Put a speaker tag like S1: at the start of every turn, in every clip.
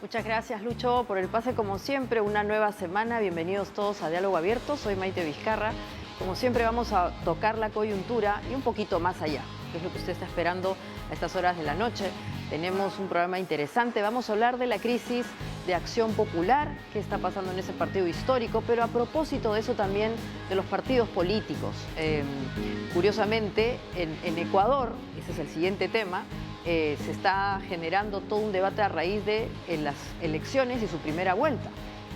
S1: Muchas gracias, Lucho, por el pase como siempre, una nueva semana. Bienvenidos todos a Diálogo Abierto. Soy Maite Vizcarra. Como siempre vamos a tocar la coyuntura y un poquito más allá, que es lo que usted está esperando a estas horas de la noche. Tenemos un programa interesante. Vamos a hablar de la crisis de Acción Popular, qué está pasando en ese partido histórico, pero a propósito de eso también de los partidos políticos. Curiosamente, en Ecuador, ese es el siguiente tema, se está generando todo un debate a raíz de las elecciones y su primera vuelta,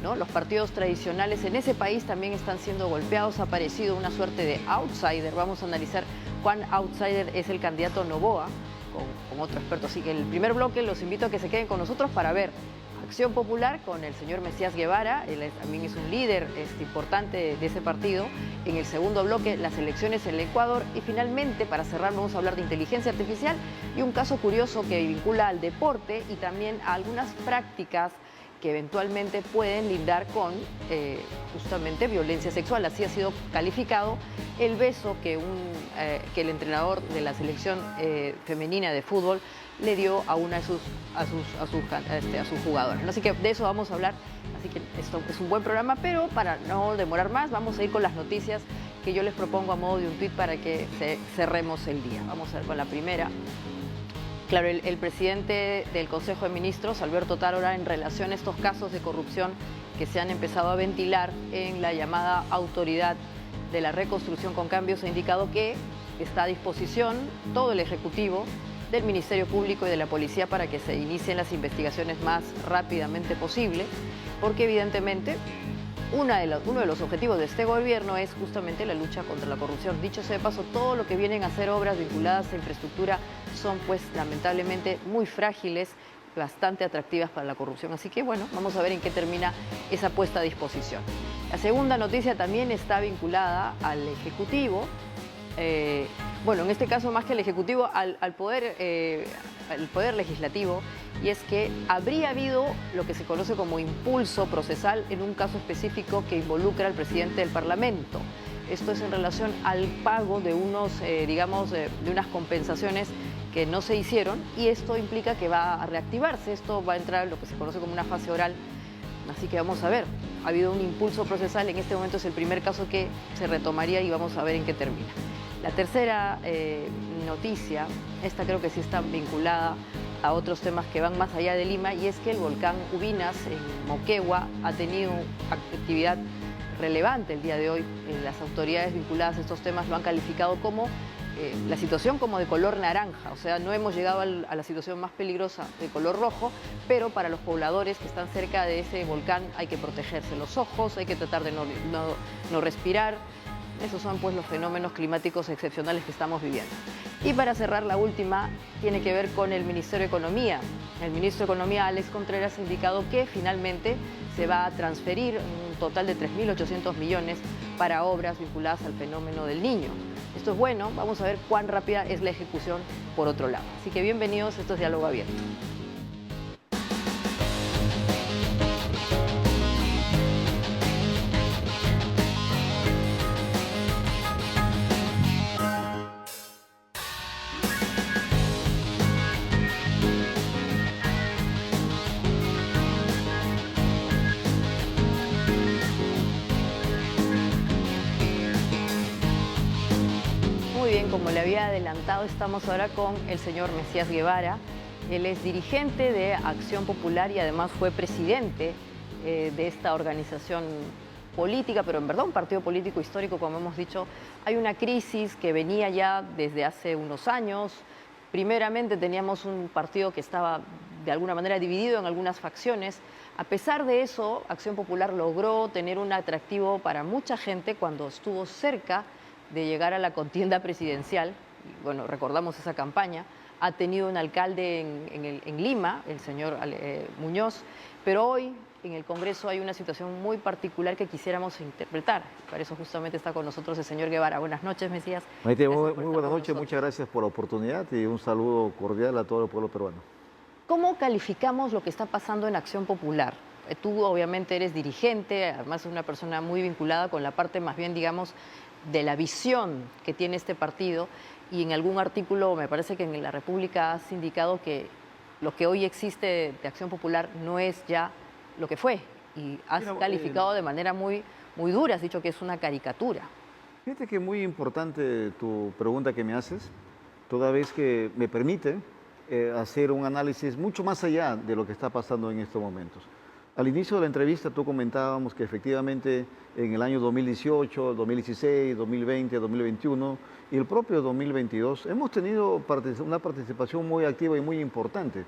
S1: ¿no? Los partidos tradicionales en ese país también están siendo golpeados, ha aparecido una suerte de outsider. Vamos a analizar cuán outsider es el candidato Noboa con otro experto. Así que en el primer bloque los invito a que se queden con nosotros para ver Acción Popular con el señor Mesías Guevara, él también es un líder importante de ese partido. En el segundo bloque, las elecciones en el Ecuador. Y finalmente, para cerrar, vamos a hablar de inteligencia artificial y un caso curioso que vincula al deporte y también a algunas prácticas que eventualmente pueden lindar con justamente violencia sexual. Así ha sido calificado el beso que el entrenador de la selección femenina de fútbol le dio a una de sus jugadoras. Así que de eso vamos a hablar. Así que esto es un buen programa, pero para no demorar más, vamos a ir con las noticias que yo les propongo a modo de un tuit para que cerremos el día. Vamos a ver con la primera. Claro, el presidente del Consejo de Ministros, Alberto Tárora, en relación a estos casos de corrupción que se han empezado a ventilar en la llamada Autoridad de la Reconstrucción con Cambios, ha indicado que está a disposición todo el Ejecutivo del Ministerio Público y de la Policía para que se inicien las investigaciones más rápidamente posible, porque evidentemente uno de los objetivos de este gobierno es justamente la lucha contra la corrupción. Dicho sea de paso, todo lo que vienen a ser obras vinculadas a infraestructura son pues lamentablemente muy frágiles, bastante atractivas para la corrupción. Así que bueno, vamos a ver en qué termina esa puesta a disposición. La segunda noticia también está vinculada al Ejecutivo. Bueno, en este caso más que al Ejecutivo, al poder Legislativo, y es que habría habido lo que se conoce como impulso procesal en un caso específico que involucra al presidente del Parlamento. Esto es en relación al pago de de unas compensaciones que no se hicieron, y esto implica que va a reactivarse. Esto va a entrar en lo que se conoce como una fase oral. Así que vamos a ver, ha habido un impulso procesal, en este momento es el primer caso que se retomaría y vamos a ver en qué termina. La tercera noticia, esta creo que sí está vinculada a otros temas que van más allá de Lima, y es que el volcán Ubinas en Moquegua ha tenido actividad relevante el día de hoy. Las autoridades vinculadas a estos temas lo han calificado como la situación como de color naranja, o sea, no hemos llegado a la situación más peligrosa de color rojo, pero para los pobladores que están cerca de ese volcán hay que protegerse los ojos, hay que tratar de no respirar. Esos son pues los fenómenos climáticos excepcionales que estamos viviendo. Y para cerrar, la última tiene que ver con el Ministerio de Economía. El ministro de Economía, Alex Contreras, ha indicado que finalmente se va a transferir un total de 3.800 millones para obras vinculadas al fenómeno del Niño. Esto es bueno, vamos a ver cuán rápida es la ejecución por otro lado. Así que bienvenidos, esto es Diálogo Abierto. Muy bien, como le había adelantado, estamos ahora con el señor Mesías Guevara. Él es dirigente de Acción Popular y además fue presidente de esta organización política, pero en verdad un partido político histórico, como hemos dicho. Hay una crisis que venía ya desde hace unos años. Primeramente teníamos un partido que estaba de alguna manera dividido en algunas facciones. A pesar de eso, Acción Popular logró tener un atractivo para mucha gente cuando estuvo cerca de llegar a la contienda presidencial. Bueno, recordamos esa campaña. Ha tenido un alcalde en Lima, el señor Muñoz, pero hoy en el Congreso hay una situación muy particular que quisiéramos interpretar. Para eso justamente está con nosotros el señor Guevara. Buenas noches, Mesías.
S2: Maite, muy buenas noches, muchas gracias por la oportunidad y un saludo cordial a todo el pueblo peruano.
S1: ¿Cómo calificamos lo que está pasando en Acción Popular? Tú obviamente eres dirigente, además es una persona muy vinculada con la parte más bien, digamos, de la visión que tiene este partido, y en algún artículo, me parece que en La República has indicado que lo que hoy existe de Acción Popular no es ya lo que fue. Y has
S2: Mira,
S1: calificado de manera muy, muy dura, has dicho que es una caricatura.
S2: fíjate que muy importante tu pregunta que me haces, toda vez que me permite hacer un análisis mucho más allá de lo que está pasando en estos momentos. Al inicio de la entrevista tú comentábamos que efectivamente en el año 2018, 2016, 2020, 2021 y el propio 2022 hemos tenido una participación muy activa y muy importante.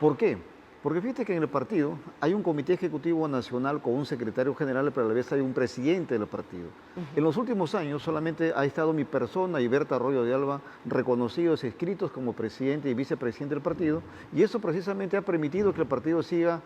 S2: ¿Por qué? Porque fíjate que en el partido hay un comité ejecutivo nacional con un secretario general, pero a la vez hay un presidente del partido. En los últimos años solamente ha estado mi persona y Berta Arroyo de Alba reconocidos, escritos como presidente y vicepresidente del partido, y eso precisamente ha permitido que el partido siga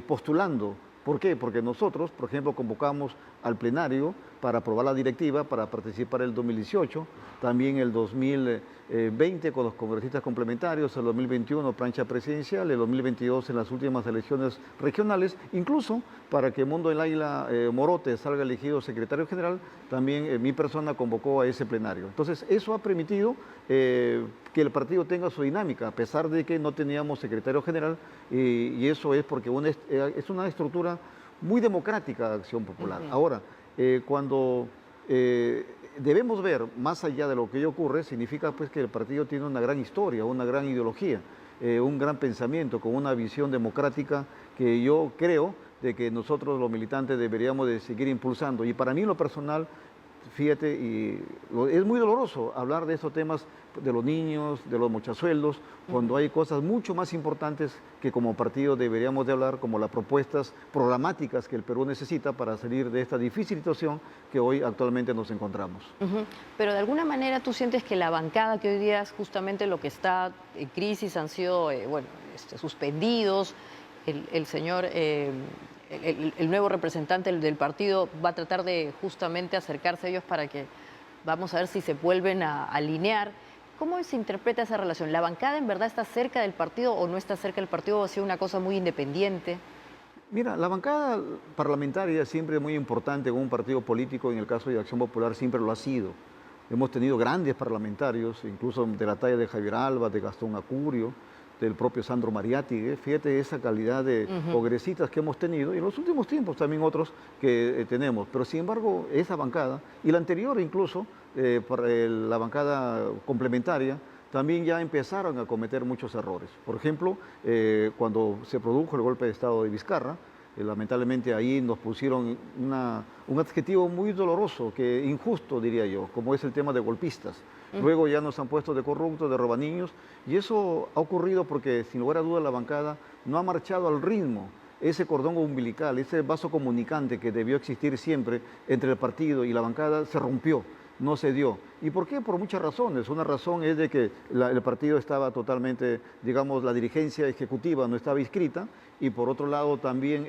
S2: postulando. ¿Por qué? Porque nosotros, por ejemplo, convocamos al plenario para aprobar la directiva para participar el 2018, también el 2020 con los congresistas complementarios, el 2021 plancha presidencial, el 2022 en las últimas elecciones regionales, incluso para que Mundo del Águila Morote salga elegido secretario general, también mi persona convocó a ese plenario. Entonces, eso ha permitido que el partido tenga su dinámica, a pesar de que no teníamos secretario general, y eso es porque es una estructura muy democrática de Acción Popular. Ahora, cuando debemos ver más allá de lo que ocurre, significa pues que el partido tiene una gran historia, una gran ideología, un gran pensamiento, con una visión democrática que yo creo de que nosotros los militantes deberíamos de seguir impulsando. Y para mí en lo personal, fíjate, es muy doloroso hablar de estos temas de los niños, de los mochasueldos, cuando hay cosas mucho más importantes que como partido deberíamos de hablar, como las propuestas programáticas que el Perú necesita para salir de esta difícil situación que hoy actualmente nos encontramos.
S1: Pero de alguna manera tú sientes que la bancada, que hoy día es justamente lo que está en crisis, han sido suspendidos, el señor... el nuevo representante del partido va a tratar de justamente acercarse a ellos para que vamos a ver si se vuelven a alinear. ¿Cómo se interpreta esa relación? ¿La bancada en verdad está cerca del partido o no está cerca del partido o ha sido una cosa muy independiente?
S2: Mira, la bancada parlamentaria siempre es muy importante en un partido político, en el caso de Acción Popular siempre lo ha sido. Hemos tenido grandes parlamentarios, incluso de la talla de Javier Alba, de Gastón Acurio, del propio Sandro Mariátegui, fíjate esa calidad de congresistas que hemos tenido y en los últimos tiempos también otros que tenemos, pero sin embargo esa bancada y la anterior incluso, la bancada complementaria, también ya empezaron a cometer muchos errores. Por ejemplo, cuando se produjo el golpe de Estado de Vizcarra, lamentablemente ahí nos pusieron un adjetivo muy doloroso, injusto diría yo, como es el tema de golpistas. Luego ya nos han puesto de corruptos, de robaniños, y eso ha ocurrido porque, sin lugar a dudas, la bancada no ha marchado al ritmo. Ese cordón umbilical, ese vaso comunicante que debió existir siempre entre el partido y la bancada se rompió, no se dio. ¿Y por qué? Por muchas razones. Una razón es de que el partido estaba totalmente, digamos, la dirigencia ejecutiva no estaba inscrita, y por otro lado también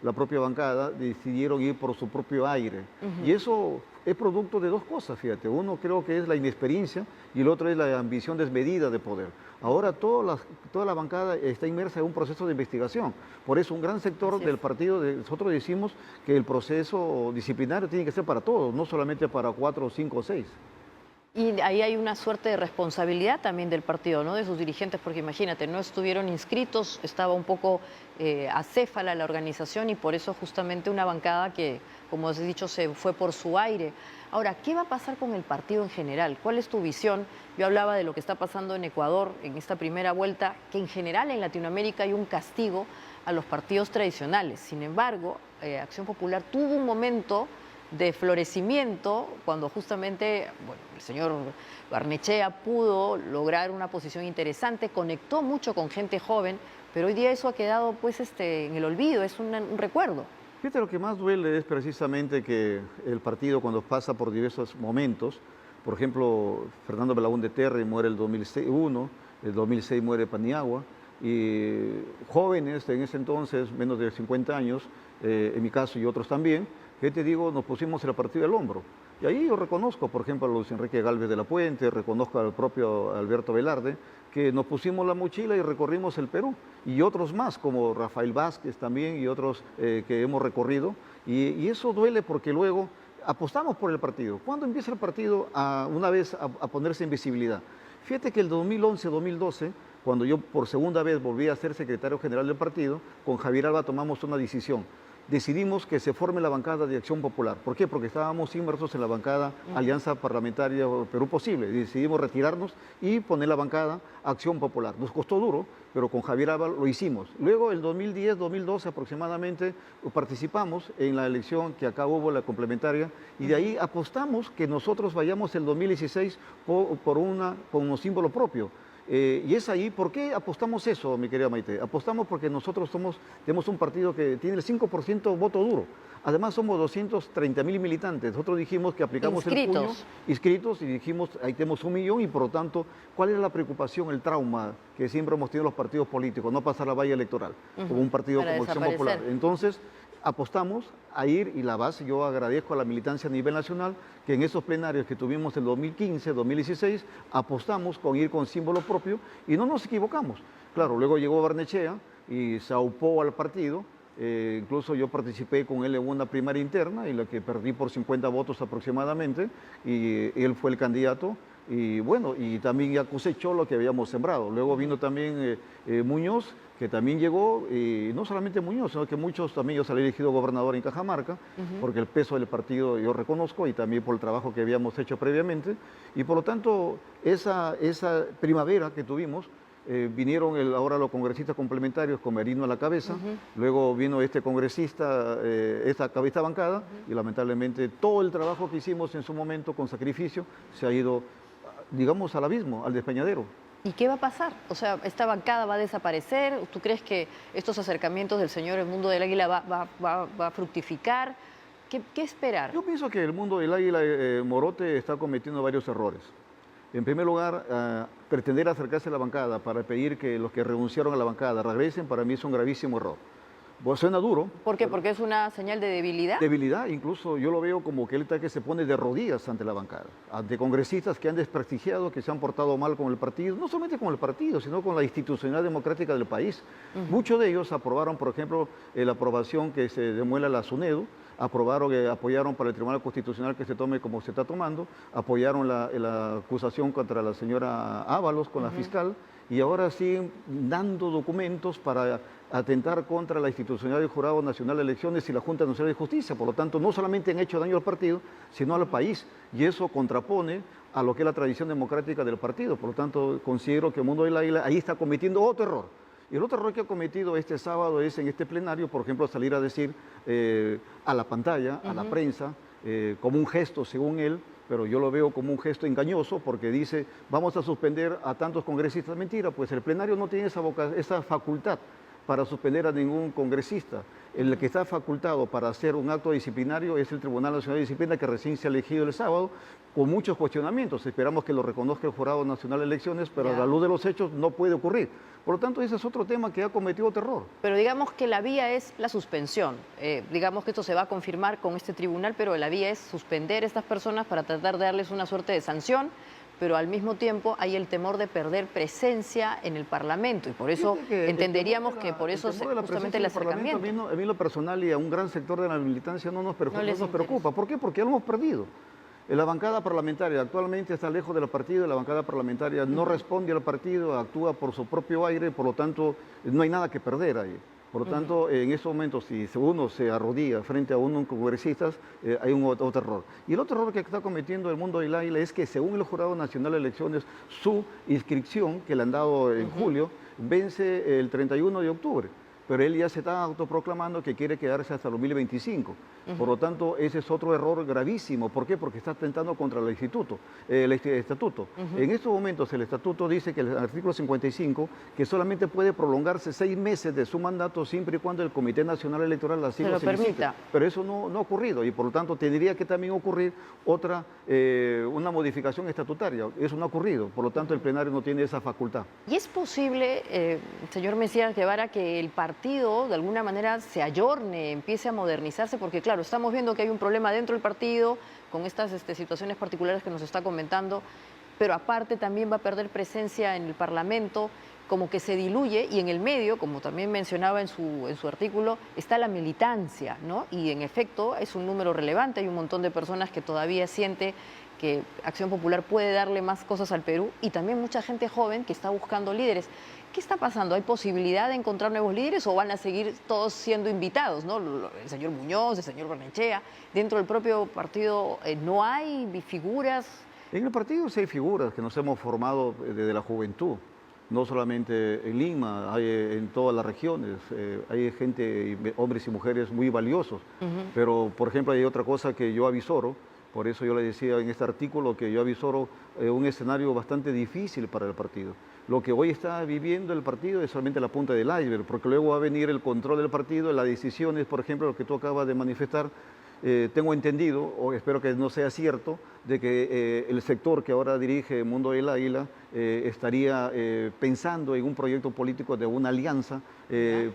S2: la propia bancada decidieron ir por su propio aire. Y eso es producto de dos cosas, fíjate. Uno creo que es la inexperiencia y el otro es la ambición desmedida de poder. Ahora toda la bancada está inmersa en un proceso de investigación. Por eso un gran sector del partido, nosotros decimos que el proceso disciplinario tiene que ser para todos, no solamente para 4, 5 o 6.
S1: Y ahí hay una suerte de responsabilidad también del partido, ¿no? De sus dirigentes, porque imagínate, no estuvieron inscritos, estaba un poco acéfala la organización y por eso justamente una bancada que, como has dicho, se fue por su aire. Ahora, ¿qué va a pasar con el partido en general? ¿Cuál es tu visión? Yo hablaba de lo que está pasando en Ecuador en esta primera vuelta, que en general en Latinoamérica hay un castigo a los partidos tradicionales. Sin embargo, Acción Popular tuvo un momento de florecimiento cuando justamente el señor Barnechea pudo lograr una posición interesante, conectó mucho con gente joven, pero hoy día eso ha quedado pues en el olvido, es un recuerdo.
S2: Fíjate, lo que más duele es precisamente que el partido cuando pasa por diversos momentos, por ejemplo, Fernando Belaúnde Terry muere el 2001, el 2006 muere Paniagua, y jóvenes en ese entonces, menos de 50 años, en mi caso y otros también, que te digo, nos pusimos el partido al hombro. Y ahí yo reconozco, por ejemplo, a Luis Enrique Gálvez de la Puente, reconozco al propio Alberto Velarde, que nos pusimos la mochila y recorrimos el Perú. Y otros más, como Rafael Vázquez también y otros que hemos recorrido. Y eso duele porque luego apostamos por el partido. ¿Cuándo empieza el partido una vez a ponerse en visibilidad? Fíjate que el 2011-2012 cuando yo por segunda vez volví a ser secretario general del partido, con Javier Alba tomamos una decisión. Decidimos que se forme la bancada de Acción Popular. ¿Por qué? Porque estábamos inmersos en la bancada Alianza Parlamentaria Perú Posible. Decidimos retirarnos y poner la bancada Acción Popular. Nos costó duro, pero con Javier Alba lo hicimos. Luego, en 2010, 2012 aproximadamente, participamos en la elección que acá hubo, la complementaria, y de ahí apostamos que nosotros vayamos el 2016 con un símbolo propio. Y es ahí, ¿por qué apostamos eso, mi querida Maite? Apostamos porque nosotros tenemos un partido que tiene el 5% voto duro. Además, somos 230.000 militantes. Nosotros dijimos que aplicamos el puño, inscritos, y dijimos, ahí tenemos 1 millón, y por lo tanto, ¿cuál es la preocupación, el trauma que siempre hemos tenido los partidos políticos? No pasar la valla electoral, como un partido como Acción Popular. Entonces, apostamos a ir, y la base, yo agradezco a la militancia a nivel nacional, que en esos plenarios que tuvimos en 2015, 2016, apostamos con ir con símbolo propio y no nos equivocamos. Claro, luego llegó Barnechea y se aupó al partido, incluso yo participé con él en una primaria interna en la que perdí por 50 votos aproximadamente, y él fue el candidato. Y bueno, y también ya cosechó lo que habíamos sembrado. Luego vino también Muñoz, que también llegó, y no solamente Muñoz, sino que muchos también. Yo salí elegido gobernador en Cajamarca, porque el peso del partido yo reconozco, y también por el trabajo que habíamos hecho previamente. Y por lo tanto, esa primavera que tuvimos, vinieron ahora los congresistas complementarios con Merino a la cabeza, luego vino este congresista, esta bancada, y lamentablemente todo el trabajo que hicimos en su momento con sacrificio se ha ido, digamos, al abismo, al despeñadero.
S1: ¿Y qué va a pasar? O sea, ¿esta bancada va a desaparecer? ¿Tú crees que estos acercamientos del señor El Mundo del Águila va a fructificar? ¿Qué esperar?
S2: Yo pienso que El Mundo del Águila, Morote, está cometiendo varios errores. En primer lugar, pretender acercarse a la bancada para pedir que los que renunciaron a la bancada regresen, para mí es un gravísimo error. Pues suena duro.
S1: ¿Por qué? ¿Porque es una señal de debilidad?
S2: Debilidad, incluso yo lo veo como que él está que se pone de rodillas ante la bancada, ante congresistas que han desprestigiado, que se han portado mal con el partido, no solamente con el partido, sino con la institucionalidad democrática del país. Muchos de ellos aprobaron, por ejemplo, la aprobación que se demuela la SUNEDU, apoyaron para el Tribunal Constitucional que se tome como se está tomando, apoyaron la acusación contra la señora Ábalos con la fiscal, y ahora siguen dando documentos para atentar contra la institucionalidad del Jurado Nacional de Elecciones y la Junta Nacional de Justicia. Por lo tanto, no solamente han hecho daño al partido, sino al país, y eso contrapone a lo que es la tradición democrática del partido. Por lo tanto, considero que el Mundo del Águila ahí está cometiendo otro error. Y el otro error que ha cometido este sábado es en este plenario, por ejemplo, salir a decir a la pantalla, a la prensa, como un gesto, según él, pero yo lo veo como un gesto engañoso, porque dice, vamos a suspender a tantos congresistas. Mentira, pues el plenario no tiene esa facultad para suspender a ningún congresista. El que está facultado para hacer un acto disciplinario es el Tribunal Nacional de Disciplina, que recién se ha elegido el sábado, con muchos cuestionamientos. Esperamos que lo reconozca el Jurado Nacional de Elecciones, pero a la luz de los hechos no puede ocurrir. Por lo tanto, ese es otro tema que ha cometido terror.
S1: Pero digamos que la vía es la suspensión. Digamos que esto se va a confirmar con este tribunal, pero la vía es suspender a estas personas para tratar de darles una suerte de sanción, pero al mismo tiempo hay el temor de perder presencia en el Parlamento, y por eso entenderíamos que por eso justamente el acercamiento.
S2: A mí lo personal y a un gran sector de la militancia no nos preocupa. ¿Por qué? Porque lo hemos perdido. La bancada parlamentaria actualmente está lejos del partido, la bancada parlamentaria no responde al partido, actúa por su propio aire, por lo tanto no hay nada que perder ahí. Por lo tanto, en estos momentos, si uno se arrodilla frente a unos congresistas, hay un otro error. Y el otro error que está cometiendo el Mundo del Águila es que, según el Jurado Nacional de Elecciones, su inscripción, que le han dado en julio, vence el 31 de octubre. Pero él ya se está autoproclamando que quiere quedarse hasta 2025. Por lo tanto, ese es otro error gravísimo. ¿Por qué? Porque está atentando contra el estatuto. En estos momentos, el estatuto dice que el artículo 55, que solamente puede prolongarse 6 meses de su mandato siempre y cuando el Comité Nacional Electoral así lo permita. Pero eso no ha ocurrido, y por lo tanto tendría que también ocurrir una modificación estatutaria. Eso no ha ocurrido, por lo tanto el plenario no tiene esa facultad.
S1: ¿Y es posible, señor Mesías Guevara, que el partido de alguna manera se ayorne, empiece a modernizarse? Porque claro, estamos viendo que hay un problema dentro del partido con estas situaciones particulares que nos está comentando, pero aparte también va a perder presencia en el Parlamento, como que se diluye, y en el medio, como también mencionaba en su artículo, está la militancia, ¿no? Y en efecto es un número relevante, hay un montón de personas que todavía siente que Acción Popular puede darle más cosas al Perú y también mucha gente joven que está buscando líderes. ¿Qué está pasando? ¿Hay posibilidad de encontrar nuevos líderes o van a seguir todos siendo invitados, ¿no? El señor Muñoz, el señor Barnechea, dentro del propio partido no hay figuras.
S2: En el partido sí hay figuras que nos hemos formado desde la juventud, no solamente en Lima, hay en todas las regiones, hay gente, hombres y mujeres muy valiosos, pero por ejemplo hay otra cosa que yo avisoro, por eso yo le decía en este artículo que yo avisoro un escenario bastante difícil para el partido. Lo que hoy está viviendo el partido es solamente la punta del iceberg, porque luego va a venir el control del partido, las decisiones, por ejemplo, lo que tú acabas de manifestar. Tengo entendido, o espero que no sea cierto, de que el sector que ahora dirige Mundo del Águila estaría pensando en un proyecto político de una alianza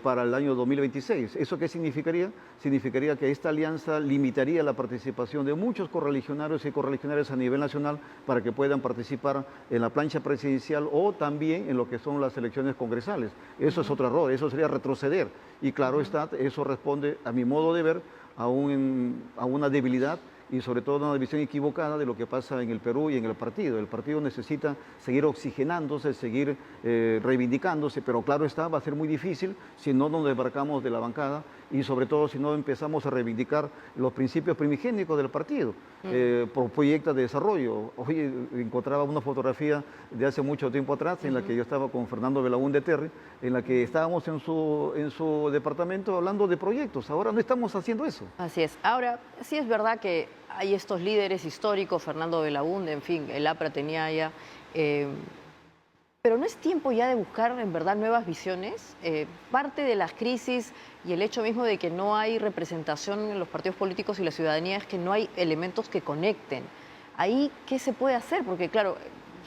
S2: para el año 2026. ¿Eso qué significaría? Significaría que esta alianza limitaría la participación de muchos correligionarios y correligionarias a nivel nacional para que puedan participar en la plancha presidencial o también en lo que son las elecciones congresales. Eso es otro error, eso sería retroceder. Y claro está, eso responde, a mi modo de ver, a una debilidad y sobre todo una visión equivocada de lo que pasa en el Perú y en el partido. El partido necesita seguir oxigenándose, seguir reivindicándose, pero claro está, va a ser muy difícil si no nos desbarcamos de la bancada y sobre todo si no empezamos a reivindicar los principios primigénicos del partido, por proyectos de desarrollo. Hoy encontraba una fotografía de hace mucho tiempo atrás en la que yo estaba con Fernando Belaúnde Terry, en la que estábamos en su departamento hablando de proyectos. Ahora no estamos haciendo eso.
S1: Así es. Ahora, sí es verdad que hay estos líderes históricos, Fernando Belaúnde, en fin, el APRA tenía ya... pero ¿no es tiempo ya de buscar en verdad nuevas visiones? Parte de las crisis y el hecho mismo de que no hay representación en los partidos políticos y la ciudadanía es que no hay elementos que conecten. Ahí, ¿qué se puede hacer? Porque claro,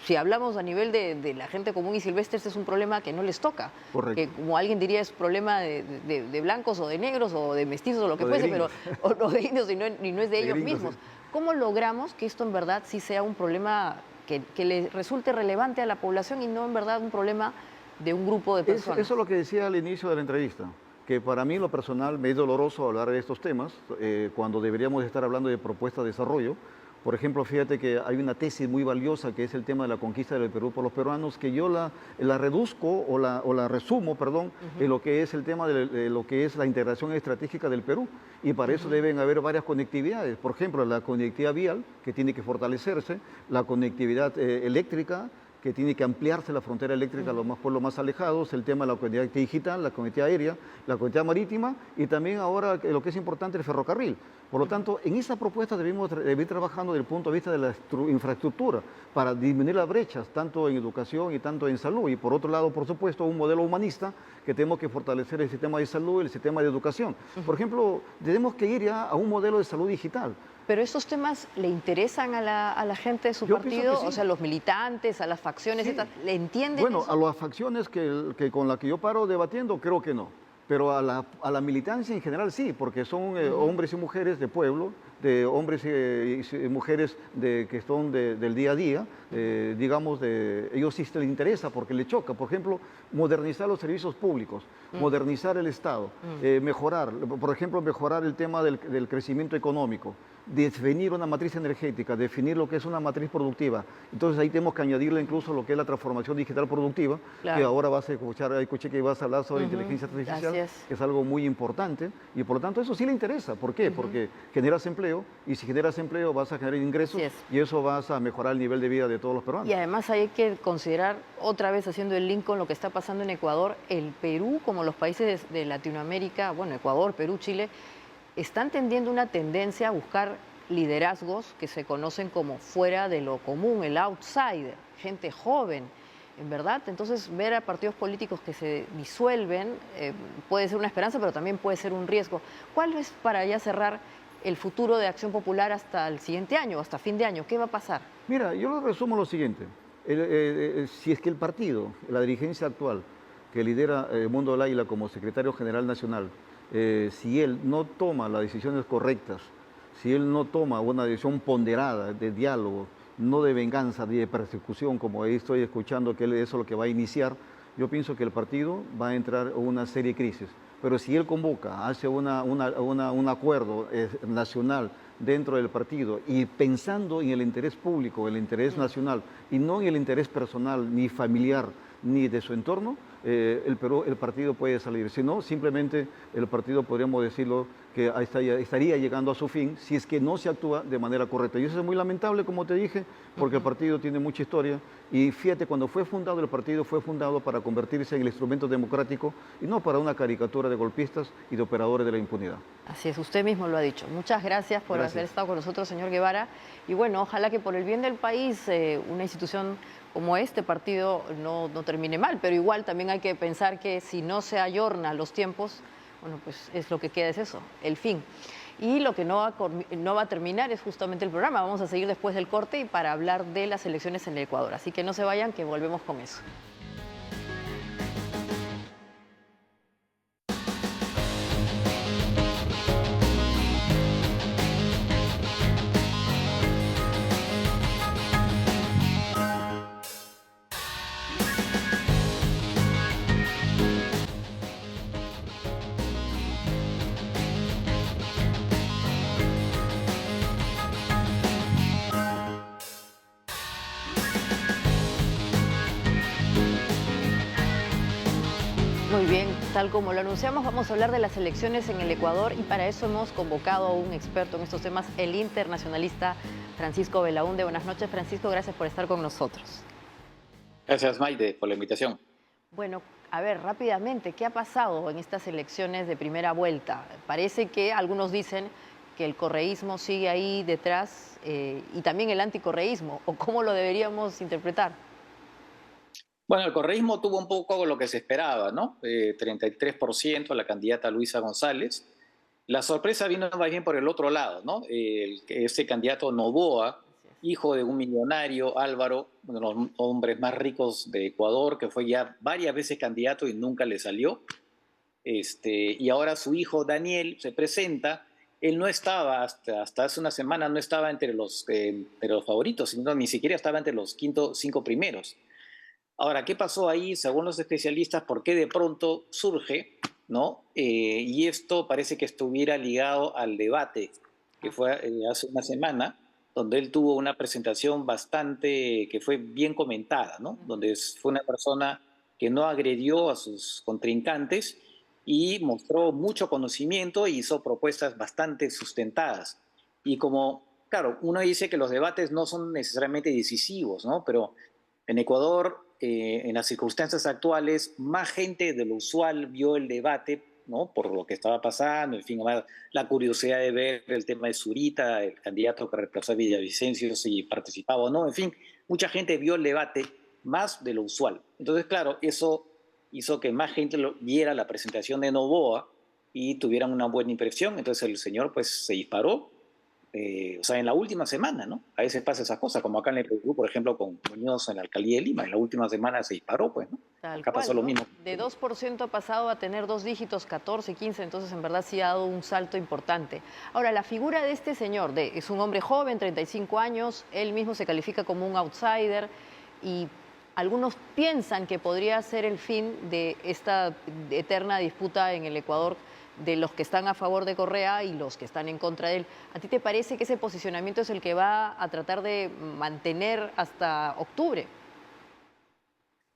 S1: si hablamos a nivel de la gente común y silvestre, este es un problema que no les toca.
S2: Correcto.
S1: Que como alguien diría, es problema de blancos o de negros o de mestizos o lo que fuese, pero o de indios y no es de ellos mismos. Sí. ¿Cómo logramos que esto en verdad sí sea un problema que le resulte relevante a la población y no en verdad un problema de un grupo de personas?
S2: Eso es lo que decía al inicio de la entrevista, que para mí lo personal me es doloroso hablar de estos temas cuando deberíamos estar hablando de propuestas de desarrollo. Por ejemplo, fíjate que hay una tesis muy valiosa que es el tema de la conquista del Perú por los peruanos, que yo la reduzco o la resumo, perdón, en lo que es el tema de lo que es la integración estratégica del Perú. Y para eso deben haber varias conectividades. Por ejemplo, la conectividad vial, que tiene que fortalecerse, la conectividad eléctrica, que tiene que ampliarse la frontera eléctrica a los pueblos más alejados, el tema de la conectividad digital, la conectividad aérea, la conectividad marítima y también ahora lo que es importante, el ferrocarril. Por lo tanto, en esa propuesta debemos ir trabajando desde el punto de vista de la infraestructura para disminuir las brechas, tanto en educación y tanto en salud. Y por otro lado, por supuesto, un modelo humanista que tenemos que fortalecer el sistema de salud y el sistema de educación. Por ejemplo, tenemos que ir ya a un modelo de salud digital.
S1: ¿Pero estos temas le interesan a la gente de su partido? Sí. O sea, los militantes, a las facciones, sí. ¿Le entienden
S2: Bueno,
S1: eso?
S2: A las facciones que con las que yo paro debatiendo, creo que no. Pero a la militancia en general sí, porque son hombres y mujeres de pueblo, de hombres y mujeres que son del día a día, digamos, ellos sí les interesa porque les choca. Por ejemplo, modernizar los servicios públicos, modernizar el Estado, mejorar, por ejemplo, mejorar el tema del crecimiento económico, definir una matriz energética, definir lo que es una matriz productiva. Entonces ahí tenemos que añadirle incluso lo que es la transformación digital productiva, claro. Que ahora vas a escuchar, escuché que vas a hablar sobre inteligencia artificial, que es algo muy importante, y por lo tanto eso sí le interesa. ¿Por qué? Porque generas empleo, y si generas empleo vas a generar ingresos, y eso vas a mejorar el nivel de vida de todos los peruanos.
S1: Y además hay que considerar, otra vez haciendo el link con lo que está pasando en Ecuador, el Perú, como los países de Latinoamérica, bueno, Ecuador, Perú, Chile, están tendiendo una tendencia a buscar liderazgos que se conocen como fuera de lo común, el outsider, gente joven, en verdad. Entonces, ver a partidos políticos que se disuelven puede ser una esperanza, pero también puede ser un riesgo. ¿Cuál es, para ya cerrar, el futuro de Acción Popular hasta el siguiente año, hasta fin de año? ¿Qué va a pasar?
S2: Mira, yo lo resumo lo siguiente. Si es que el partido, la dirigencia actual, que lidera Mundo del Águila como secretario general nacional, si él no toma las decisiones correctas, si él no toma una decisión ponderada de diálogo, no de venganza, ni de persecución, como estoy escuchando que eso es lo que va a iniciar, yo pienso que el partido va a entrar en una serie de crisis. pero si él convoca, hace un acuerdo nacional dentro del partido y pensando en el interés público, el interés nacional y no en el interés personal ni familiar ni de su entorno, el partido puede salir. Si no, simplemente el partido, podríamos decirlo, que estaría llegando a su fin si es que no se actúa de manera correcta. Y eso es muy lamentable, como te dije, porque el partido tiene mucha historia. Y fíjate, cuando fue fundado el partido, fue fundado para convertirse en el instrumento democrático y no para una caricatura de golpistas y de operadores de la impunidad.
S1: Así es, usted mismo lo ha dicho. Muchas gracias por haber estado con nosotros, señor Guevara. Y bueno, ojalá que por el bien del país una institución como este partido no termine mal, pero igual también hay que pensar que si no se ayorna los tiempos, bueno, pues es lo que queda, es eso, el fin. Y lo que no va a terminar es justamente el programa. Vamos a seguir después del corte y para hablar de las elecciones en el Ecuador. Así que no se vayan, que volvemos con eso. Muy bien, tal como lo anunciamos, vamos a hablar de las elecciones en el Ecuador y para eso hemos convocado a un experto en estos temas, el internacionalista Francisco Belaúnde. Buenas noches, Francisco, gracias por estar con nosotros.
S3: Gracias, Maite, por la invitación.
S1: Bueno, a ver, rápidamente, ¿qué ha pasado en estas elecciones de primera vuelta? Parece que algunos dicen que el correísmo sigue ahí detrás y también el anticorreísmo, ¿o cómo lo deberíamos interpretar?
S3: Bueno, el correísmo tuvo un poco lo que se esperaba, ¿no? 33% la candidata Luisa González. La sorpresa vino más bien por el otro lado, ¿no? Ese candidato Noboa, hijo de un millonario, Álvaro, uno de los hombres más ricos de Ecuador, que fue ya varias veces candidato y nunca le salió. Y ahora su hijo Daniel se presenta. Él no estaba, hasta hace una semana, no estaba entre los favoritos, sino ni siquiera estaba entre los 5 primeros. Ahora, ¿qué pasó ahí? Según los especialistas, ¿por qué de pronto surge, ¿no? Y esto parece que estuviera ligado al debate que fue hace una semana, donde él tuvo una presentación que fue bien comentada, ¿no? Donde fue una persona que no agredió a sus contrincantes y mostró mucho conocimiento y hizo propuestas bastante sustentadas. Y como, claro, uno dice que los debates no son necesariamente decisivos, ¿no? Pero en Ecuador, en las circunstancias actuales, más gente de lo usual vio el debate, ¿no? Por lo que estaba pasando, en fin, la curiosidad de ver el tema de Zurita, el candidato que reemplazó a Villavicencio, si participaba o no, en fin, mucha gente vio el debate más de lo usual. Entonces, claro, eso hizo que más gente viera la presentación de Noboa y tuvieran una buena impresión. Entonces el señor pues se disparó. O sea, en la última semana, ¿no? A veces pasa esas cosas, como acá en el Perú, por ejemplo, con Muñoz en la alcaldía de Lima, en la última semana se disparó, pues, ¿no?
S1: Tal
S3: acá
S1: cual,
S3: pasó
S1: ¿no?
S3: lo mismo.
S1: De 2% ha pasado a tener 2 dígitos, 14, 15, entonces en verdad sí ha dado un salto importante. Ahora, la figura de este señor, es un hombre joven, 35 años, él mismo se califica como un outsider y algunos piensan que podría ser el fin de esta eterna disputa en el Ecuador de los que están a favor de Correa y los que están en contra de él. ¿A ti te parece que ese posicionamiento es el que va a tratar de mantener hasta octubre?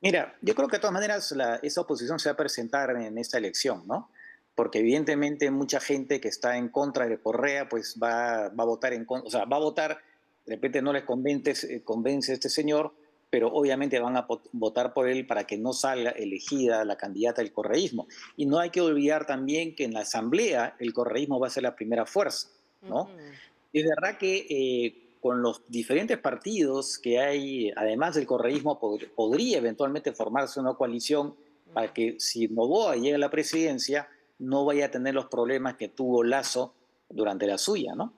S3: Mira, yo creo que de todas maneras esa oposición se va a presentar en esta elección, ¿no? Porque evidentemente mucha gente que está en contra de Correa pues va a votar en contra, o sea, va a votar, de repente no les convence este señor, pero obviamente van a votar por él para que no salga elegida la candidata del correísmo. Y no hay que olvidar también que en la asamblea el correísmo va a ser la primera fuerza, ¿no? Es verdad que con los diferentes partidos que hay, además del correísmo, podría eventualmente formarse una coalición para que si Noboa llega a la presidencia no vaya a tener los problemas que tuvo Lasso durante la suya, ¿no?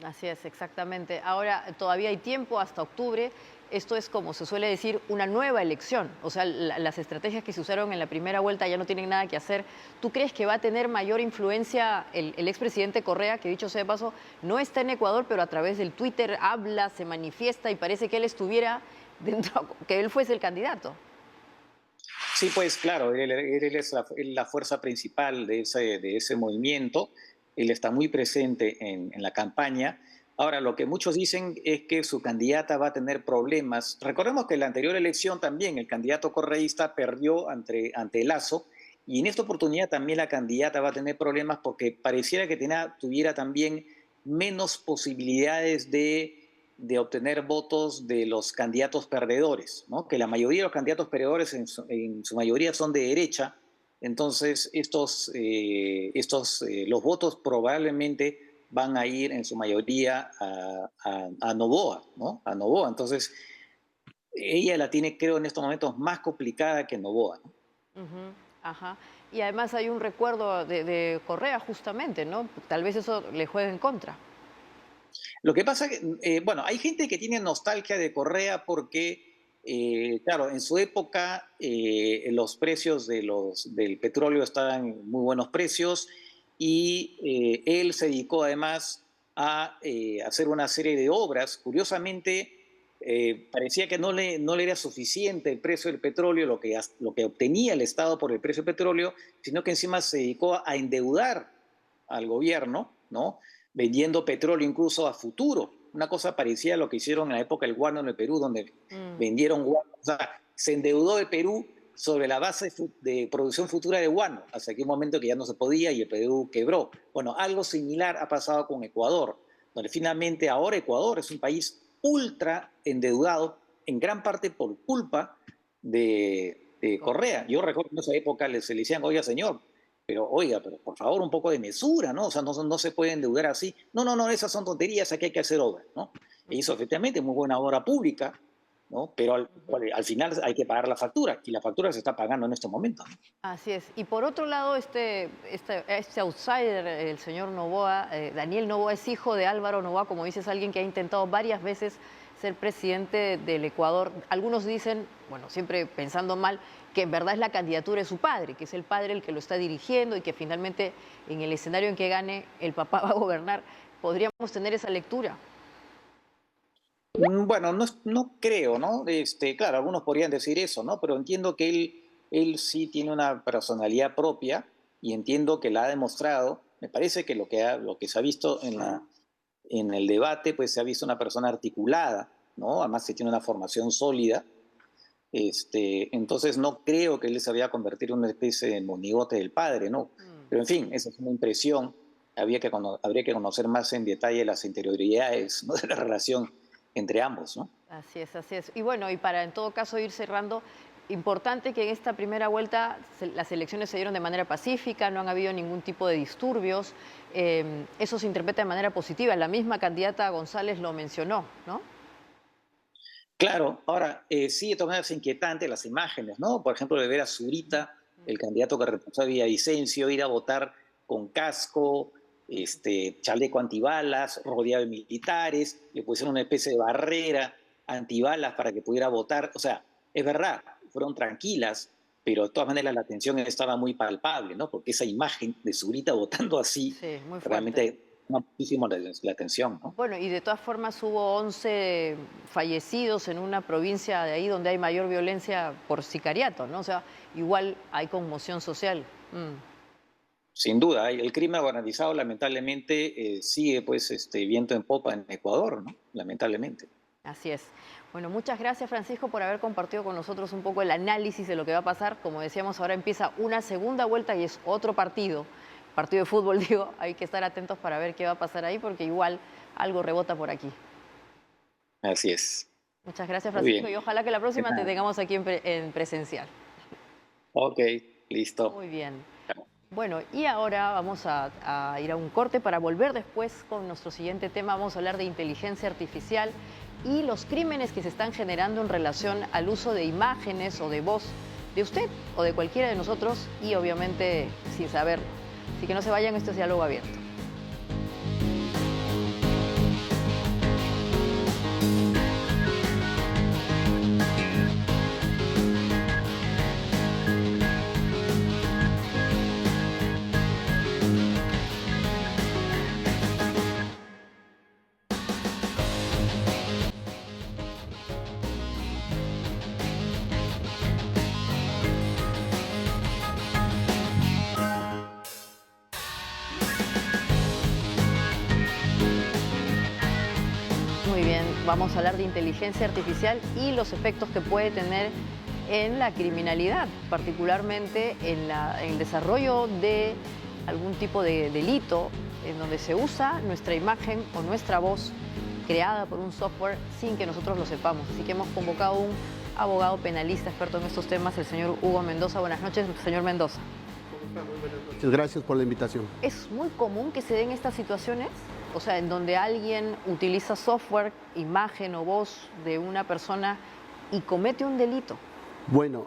S1: Así es, exactamente. Ahora todavía hay tiempo hasta octubre. Esto es, como se suele decir, una nueva elección. O sea, las estrategias que se usaron en la primera vuelta ya no tienen nada que hacer. ¿Tú crees que va a tener mayor influencia el expresidente Correa, que dicho sea de paso, no está en Ecuador, pero a través del Twitter habla, se manifiesta y parece que él estuviera dentro, que él fuese el candidato?
S3: Sí, pues claro, él es la fuerza principal de ese movimiento, él está muy presente en la campaña. Ahora, lo que muchos dicen es que su candidata va a tener problemas. Recordemos que en la anterior elección también el candidato correísta perdió ante Lasso, y en esta oportunidad también la candidata va a tener problemas porque pareciera que tuviera también menos posibilidades de obtener votos de los candidatos perdedores, ¿no? Que la mayoría de los candidatos perdedores en su mayoría son de derecha. Entonces los votos probablemente van a ir en su mayoría a Noboa, ¿no? A Noboa. Entonces ella la tiene, creo, en estos momentos más complicada que Noboa, ¿no?
S1: Ujú, ajá. Y además hay un recuerdo de Correa justamente, ¿no? Tal vez eso le juegue en contra.
S3: Lo que pasa que, bueno, hay gente que tiene nostalgia de Correa porque, claro, en su época los precios del petróleo estaban en muy buenos precios y él se dedicó además a hacer una serie de obras. Curiosamente, parecía que no le era suficiente el precio del petróleo, lo que obtenía el Estado por el precio del petróleo, sino que encima se dedicó a endeudar al gobierno, ¿no? Vendiendo petróleo incluso a futuro. Una cosa parecida a lo que hicieron en la época del guano en el Perú, donde vendieron guano. O sea, se endeudó el Perú sobre la base de producción futura de guano, hasta que un momento que ya no se podía y el Perú quebró. Bueno, algo similar ha pasado con Ecuador, donde finalmente ahora Ecuador es un país ultra endeudado, en gran parte por culpa de Correa. Yo recuerdo en esa época se le decían, oiga señor, pero oiga, pero por favor un poco de mesura, ¿no? O sea, no se puede endeudar así. No, esas son tonterías, aquí hay que hacer obras, ¿no? E hizo efectivamente muy buena obra pública, ¿no? Pero al final hay que pagar la factura, y la factura se está pagando en este momento, ¿no?
S1: Así es. Y por otro lado, este outsider, el señor Noboa, Daniel Noboa, es hijo de Álvaro Noboa, como dices, alguien que ha intentado varias veces ser presidente del Ecuador. Algunos dicen, bueno, siempre pensando mal, que en verdad es la candidatura de su padre, que es el padre el que lo está dirigiendo y que finalmente en el escenario en que gane el papá va a gobernar. ¿Podríamos tener esa lectura?
S3: Bueno, no creo, ¿no? Claro, algunos podrían decir eso, ¿no? Pero entiendo que él sí tiene una personalidad propia y entiendo que la ha demostrado. Me parece que lo que se ha visto en el debate, pues se ha visto una persona articulada, ¿no? Además que tiene una formación sólida. Entonces no creo que él se vaya a convertir en una especie de monigote del padre, ¿no? Pero en fin, esa es una impresión. Habría que conocer más en detalle las interioridades, ¿no? De la relación entre ambos, ¿no?
S1: Así es, así es. Y bueno, y para en todo caso ir cerrando, importante que en esta primera vuelta las elecciones se dieron de manera pacífica, no han habido ningún tipo de disturbios. Eso se interpreta de manera positiva. La misma candidata González lo mencionó, ¿no?
S3: Claro, ahora sí, de todas maneras es inquietante las imágenes, ¿no? Por ejemplo, de ver a Zurita, el candidato que representó a Villavicencio, ir a votar con casco, chaleco antibalas, rodeado de militares, le pusieron una especie de barrera antibalas para que pudiera votar. O sea, es verdad, fueron tranquilas, pero de todas maneras la tensión estaba muy palpable, ¿no? Porque esa imagen de Zurita votando así,
S1: Sí, muy fuerte.
S3: realmente llama muchísimo la atención, ¿no?
S1: Bueno, y de todas formas hubo 11 fallecidos en una provincia de ahí donde hay mayor violencia por sicariato, ¿no? O sea, igual hay conmoción social.
S3: Sin duda, el crimen organizado lamentablemente sigue pues viento en popa en Ecuador, ¿no? Lamentablemente.
S1: Así es. Bueno, muchas gracias Francisco por haber compartido con nosotros un poco el análisis de lo que va a pasar. Como decíamos, ahora empieza una segunda vuelta y es otro partido de fútbol, digo, hay que estar atentos para ver qué va a pasar ahí porque igual algo rebota por aquí.
S3: Así es.
S1: Muchas gracias Francisco y ojalá que la próxima te
S3: nada.
S1: tengamos aquí en presencial.
S3: Ok, listo.
S1: Muy bien. Bueno, y ahora vamos a ir a un corte para volver después con nuestro siguiente tema. Vamos a hablar de inteligencia artificial y los crímenes que se están generando en relación al uso de imágenes o de voz de usted o de cualquiera de nosotros y obviamente sin saberlo. Así que no se vayan, esto es Diálogo Abierto. vamos a hablar de inteligencia artificial y los efectos que puede tener en la criminalidad, particularmente en el desarrollo de algún tipo de delito en donde se usa nuestra imagen o nuestra voz creada por un software sin que nosotros lo sepamos. Así que hemos convocado a un abogado penalista experto en estos temas, el señor Hugo Mendoza. Buenas noches, señor Mendoza.
S4: ¿Cómo está? Muy buenas noches. Gracias por la invitación.
S1: ¿Es muy común que se den estas situaciones? O sea, en donde alguien utiliza software, imagen o voz de una persona y comete un delito.
S4: Bueno,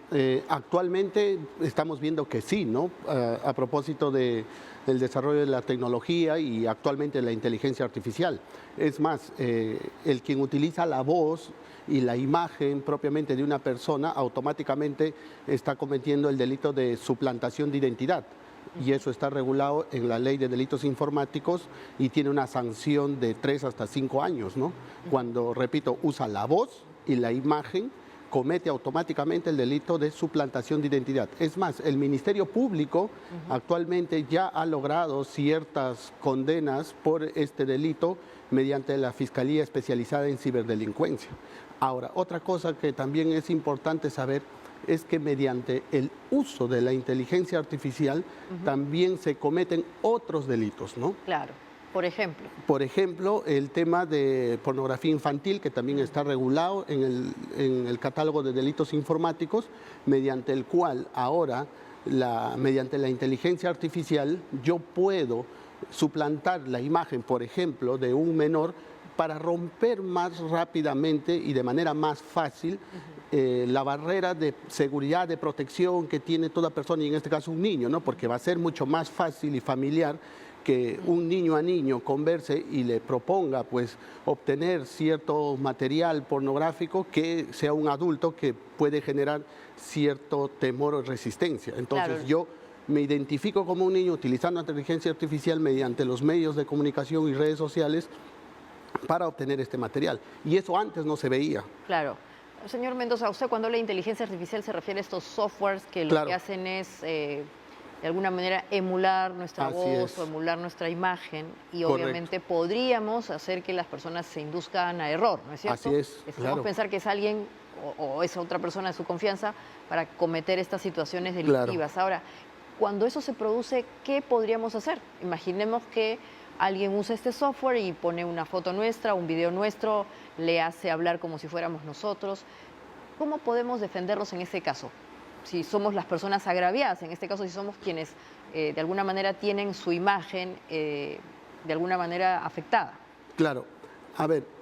S4: actualmente estamos viendo que sí, ¿no? A propósito del desarrollo de la tecnología y actualmente la inteligencia artificial. Es más, el quien utiliza la voz y la imagen propiamente de una persona automáticamente está cometiendo el delito de suplantación de identidad. Y eso está regulado en la Ley de Delitos Informáticos y tiene una sanción de 3 hasta 5 años, ¿no? Cuando, repito, usa la voz y la imagen, comete automáticamente el delito de suplantación de identidad. Es más, el Ministerio Público actualmente ya ha logrado ciertas condenas por este delito mediante la Fiscalía Especializada en Ciberdelincuencia. Ahora, otra cosa que también es importante saber es que mediante el uso de la inteligencia artificial también se cometen otros delitos, ¿no?
S1: Claro. Por ejemplo.
S4: Por ejemplo, el tema de pornografía infantil, que también está regulado en el catálogo de delitos informáticos, mediante el cual ahora, mediante la inteligencia artificial, yo puedo suplantar la imagen, por ejemplo, de un menor para romper más rápidamente y de manera más fácil la barrera de seguridad, de protección que tiene toda persona, y en este caso un niño, ¿no? Porque va a ser mucho más fácil y familiar que un niño a niño converse y le proponga pues obtener cierto material pornográfico que sea un adulto que puede generar cierto temor o resistencia. Entonces
S1: claro.
S4: Yo me identifico como un niño utilizando inteligencia artificial mediante los medios de comunicación y redes sociales para obtener este material. Y eso antes no se veía.
S1: Claro. Señor Mendoza, usted cuando habla de inteligencia artificial se refiere a estos softwares que lo
S4: Claro.
S1: que hacen es de alguna manera emular nuestra voz o emular nuestra imagen y
S4: Correcto.
S1: Obviamente podríamos hacer que las personas se induzcan a error, ¿no es cierto?
S4: Así es,
S1: Podemos
S4: claro.
S1: pensar que es alguien o es otra persona de su confianza para cometer estas situaciones delictivas.
S4: Claro.
S1: Ahora, cuando eso se produce, ¿qué podríamos hacer? Imaginemos que alguien usa este software y pone una foto nuestra, un video nuestro, le hace hablar como si fuéramos nosotros. ¿Cómo podemos defenderlos en ese caso? Si somos las personas agraviadas, en este caso si somos quienes de alguna manera tienen su imagen de alguna manera afectada.
S4: Claro. A ver,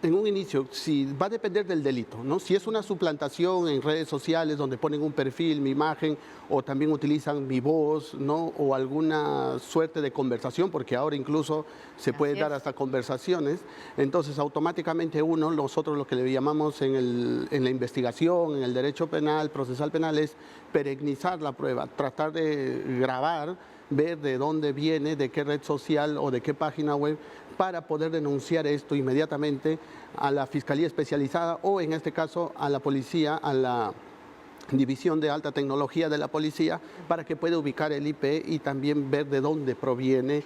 S4: en un inicio, si va a depender del delito, ¿no? Si es una suplantación en redes sociales donde ponen un perfil, mi imagen, o también utilizan mi voz, ¿no? O alguna suerte de conversación, porque ahora incluso se puede dar hasta conversaciones, entonces automáticamente nosotros lo que le llamamos en la investigación, en el derecho penal, procesal penal, es perenizar la prueba, tratar de grabar, ver de dónde viene, de qué red social o de qué página web, para poder denunciar esto inmediatamente a la Fiscalía Especializada o en este caso a la policía, a la División de Alta Tecnología de la Policía, para que pueda ubicar el IP y también ver de dónde proviene,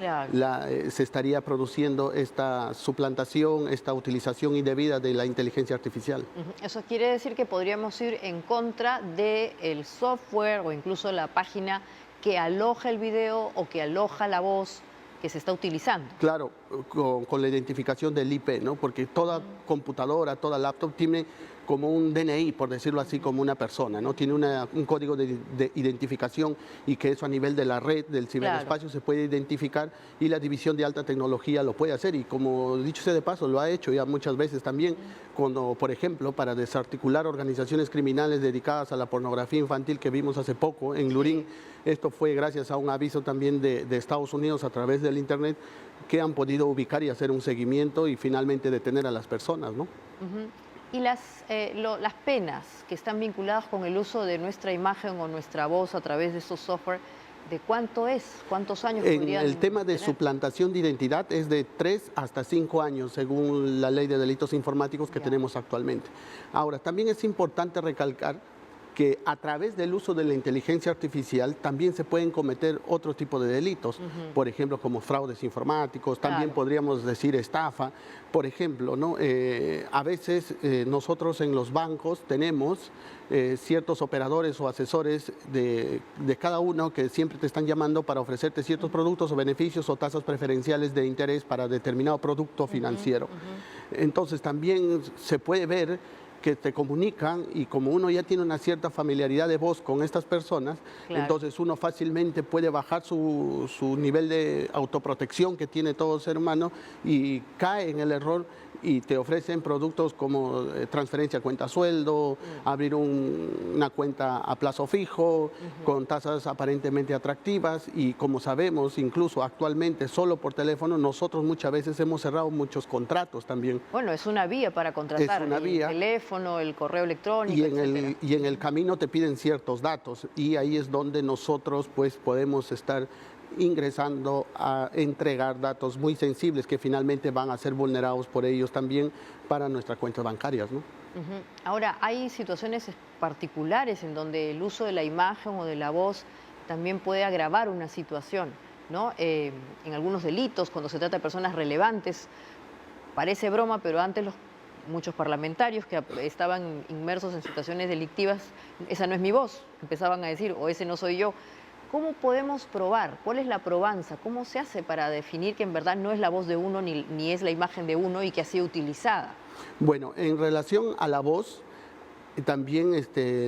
S4: se estaría produciendo esta suplantación, esta utilización indebida de la inteligencia artificial.
S1: Eso quiere decir que podríamos ir en contra del software o incluso la página que aloja el video o que aloja la voz que se está utilizando.
S4: Claro, con la identificación del IP, ¿no? Porque toda computadora, toda laptop tiene como un DNI, por decirlo así, como una persona, ¿no? Tiene un código de identificación y que eso a nivel de la red, del ciberespacio, se puede identificar y la División de Alta Tecnología lo puede hacer. Y como dicho sea de paso, lo ha hecho ya muchas veces también, cuando, por ejemplo, para desarticular organizaciones criminales dedicadas a la pornografía infantil que vimos hace poco en Lurín. Esto fue gracias a un aviso también de Estados Unidos a través del Internet, que han podido ubicar y hacer un seguimiento y finalmente detener a las personas, ¿no?
S1: Y las penas que están vinculadas con el uso de nuestra imagen o nuestra voz a través de estos software, ¿de cuánto es? ¿Cuántos años podrían
S4: El tema de
S1: tener?
S4: suplantación de identidad es de 3 hasta 5 años, según la Ley de Delitos Informáticos que tenemos actualmente. Ahora, también es importante recalcar que a través del uso de la inteligencia artificial también se pueden cometer otro tipo de delitos, por ejemplo, como fraudes informáticos, también podríamos decir estafa, por ejemplo, ¿no? A veces nosotros en los bancos tenemos ciertos operadores o asesores de cada uno que siempre te están llamando para ofrecerte ciertos productos o beneficios o tasas preferenciales de interés para determinado producto financiero. Entonces también se puede ver que te comunican y como uno ya tiene una cierta familiaridad de voz con estas personas, entonces uno fácilmente puede bajar su nivel de autoprotección que tiene todo ser humano y cae en el error y te ofrecen productos como transferencia a cuenta sueldo, abrir una cuenta a plazo fijo, con tasas aparentemente atractivas y como sabemos, incluso actualmente solo por teléfono, nosotros muchas veces hemos cerrado muchos contratos también.
S1: Bueno, es una vía para contratar,
S4: es una vía.
S1: El teléfono, el correo electrónico,
S4: y en el camino te piden ciertos datos y ahí es donde nosotros pues podemos estar ingresando a entregar datos muy sensibles que finalmente van a ser vulnerados por ellos también para nuestras cuentas bancarias, ¿no?
S1: Ahora, hay situaciones particulares en donde el uso de la imagen o de la voz también puede agravar una situación, ¿no? En algunos delitos, cuando se trata de personas relevantes, parece broma, pero antes muchos parlamentarios que estaban inmersos en situaciones delictivas, esa no es mi voz, empezaban a decir, o ese no soy yo. ¿Cómo podemos probar? ¿Cuál es la probanza? ¿Cómo se hace para definir que en verdad no es la voz de uno ni es la imagen de uno y que ha sido utilizada?
S4: Bueno, en relación a la voz, también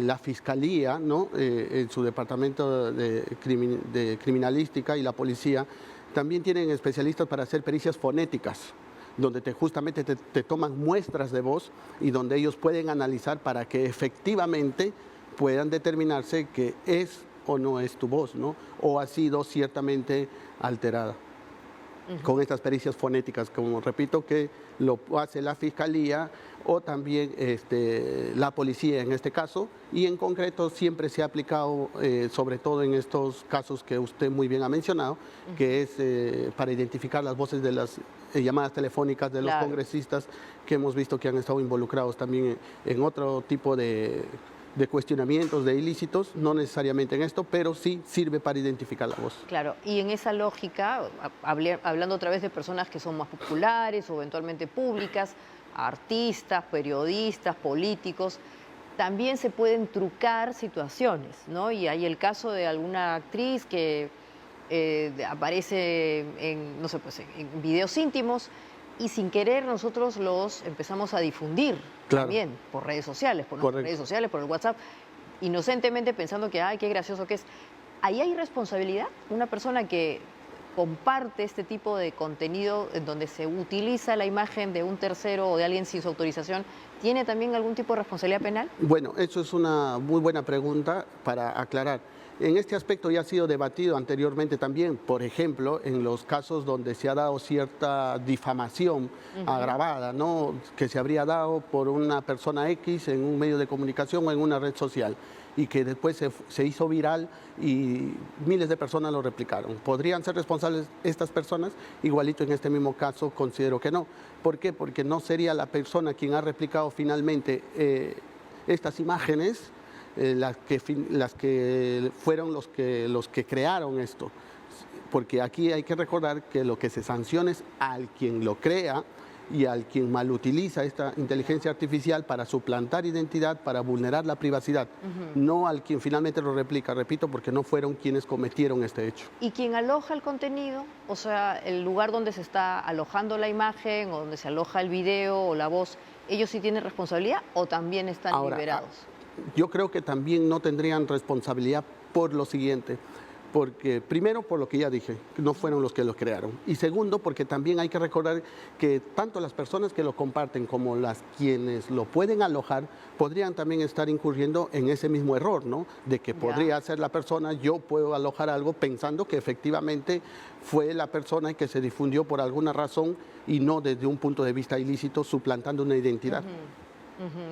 S4: la Fiscalía, ¿no? En su departamento de criminalística y la policía, también tienen especialistas para hacer pericias fonéticas, donde justamente te toman muestras de voz y donde ellos pueden analizar para que efectivamente puedan determinarse que es o no es tu voz, ¿no? O ha sido ciertamente alterada. Con estas pericias fonéticas, como repito, que lo hace la Fiscalía o también la policía en este caso, y en concreto siempre se ha aplicado, sobre todo en estos casos que usted muy bien ha mencionado, que es para identificar las voces de las llamadas telefónicas de los congresistas que hemos visto que han estado involucrados también en otro tipo de cuestionamientos, de ilícitos, no necesariamente en esto, pero sí sirve para identificar la voz.
S1: Claro, y en esa lógica, hablando otra vez de personas que son más populares o eventualmente públicas, artistas, periodistas, políticos, también se pueden trucar situaciones, ¿no? Y hay el caso de alguna actriz que aparece en, no sé, pues, en videos íntimos y sin querer nosotros los empezamos a difundir también por redes sociales, por nuestras redes sociales, por el WhatsApp, inocentemente pensando que, ay, qué gracioso que es. ¿Ahí hay responsabilidad? Una persona que comparte este tipo de contenido en donde se utiliza la imagen de un tercero o de alguien sin su autorización, ¿tiene también algún tipo de responsabilidad penal?
S4: Bueno, eso es una muy buena pregunta para aclarar. En este aspecto ya ha sido debatido anteriormente también, por ejemplo, en los casos donde se ha dado cierta difamación agravada, ¿no? Que se habría dado por una persona X en un medio de comunicación o en una red social y que después se hizo viral y miles de personas lo replicaron. ¿Podrían ser responsables estas personas? Igualito en este mismo caso considero que no. ¿Por qué? Porque no sería la persona quien ha replicado finalmente estas imágenes las que fueron los que crearon esto. Porque aquí hay que recordar que lo que se sanciona es al quien lo crea y al quien malutiliza esta inteligencia artificial para suplantar identidad, para vulnerar la privacidad, no al quien finalmente lo replica, repito, porque no fueron quienes cometieron este hecho.
S1: ¿Y quien aloja el contenido, o sea, el lugar donde se está alojando la imagen o donde se aloja el video o la voz, ellos sí tienen responsabilidad o también están liberados?
S4: Yo creo que también no tendrían responsabilidad por lo siguiente, porque primero por lo que ya dije, no fueron los que lo crearon, y segundo porque también hay que recordar que tanto las personas que lo comparten como las quienes lo pueden alojar podrían también estar incurriendo en ese mismo error, ¿no? De que podría ser la persona, yo puedo alojar algo pensando que efectivamente fue la persona que se difundió por alguna razón y no desde un punto de vista ilícito suplantando una identidad.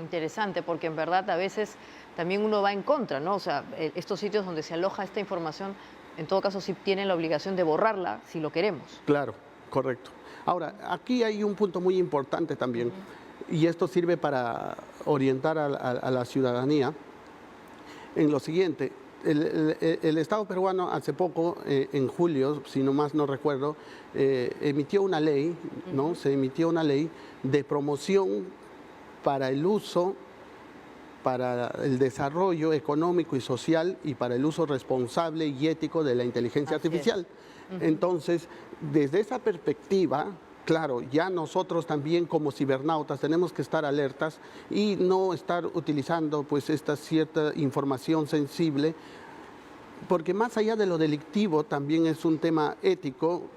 S1: Interesante, porque en verdad a veces también uno va en contra, ¿no? O sea, estos sitios donde se aloja esta información, en todo caso sí tienen la obligación de borrarla si lo queremos.
S4: Claro, correcto. Ahora, aquí hay un punto muy importante también, y esto sirve para orientar a la ciudadanía. en lo siguiente. El Estado peruano hace poco, en julio, si no más no recuerdo, emitió una ley, ¿no? Se emitió una ley de promoción para el uso, para el desarrollo económico y social y para el uso responsable y ético de la inteligencia artificial. Entonces, desde esa perspectiva, claro, ya nosotros también como cibernautas tenemos que estar alertas y no estar utilizando pues esta cierta información sensible, porque más allá de lo delictivo también es un tema ético,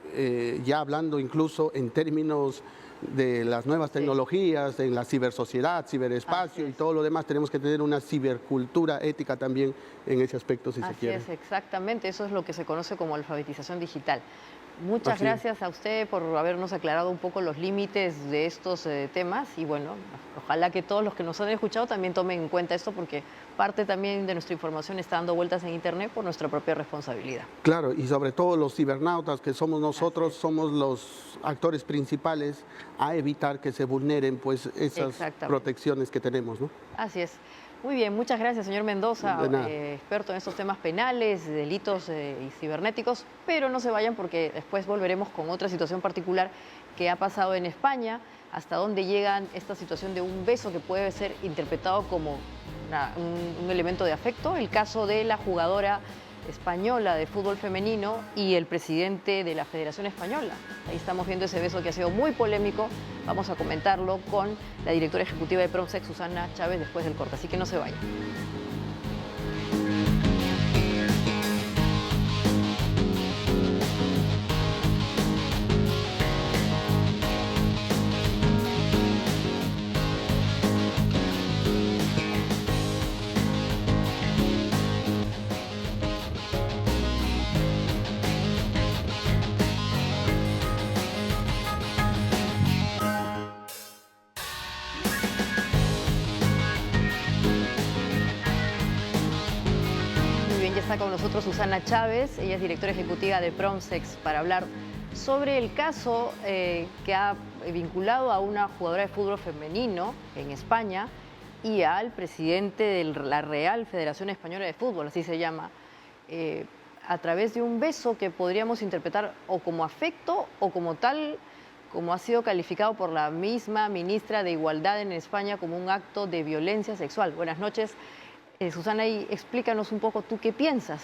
S4: ya hablando incluso en términos de las nuevas tecnologías, en la cibersociedad, ciberespacio y todo lo demás, tenemos que tener una cibercultura ética también en ese aspecto, si se quiere.
S1: Así es, exactamente, eso es lo que se conoce como alfabetización digital. Muchas gracias a usted por habernos aclarado un poco los límites de estos temas y bueno, ojalá que todos los que nos han escuchado también tomen en cuenta esto porque parte también de nuestra información está dando vueltas en Internet por nuestra propia responsabilidad.
S4: Claro, y sobre todo los cibernautas que somos nosotros, somos los actores principales a evitar que se vulneren pues esas protecciones que tenemos, ¿no?
S1: Así es. Muy bien, muchas gracias, señor Mendoza, experto en estos temas penales, delitos y cibernéticos, pero no se vayan porque después volveremos con otra situación particular que ha pasado en España, hasta dónde llega esta situación de un beso que puede ser interpretado como un elemento de afecto, el caso de la jugadora española de fútbol femenino y el presidente de la Federación Española. Ahí estamos viendo ese beso que ha sido muy polémico. Vamos a comentarlo con la directora ejecutiva de Promsex, Susana Chávez, después del corte, así que no se vayan. Con nosotros Susana Chávez, ella es directora ejecutiva de Promsex para hablar sobre el caso que ha vinculado a una jugadora de fútbol femenino en España y al presidente de la Real Federación Española de Fútbol, así se llama, a través de un beso que podríamos interpretar o como afecto o como tal, como ha sido calificado por la misma ministra de Igualdad en España como un acto de violencia sexual. Buenas noches. Susana, y explícanos un poco tú qué piensas.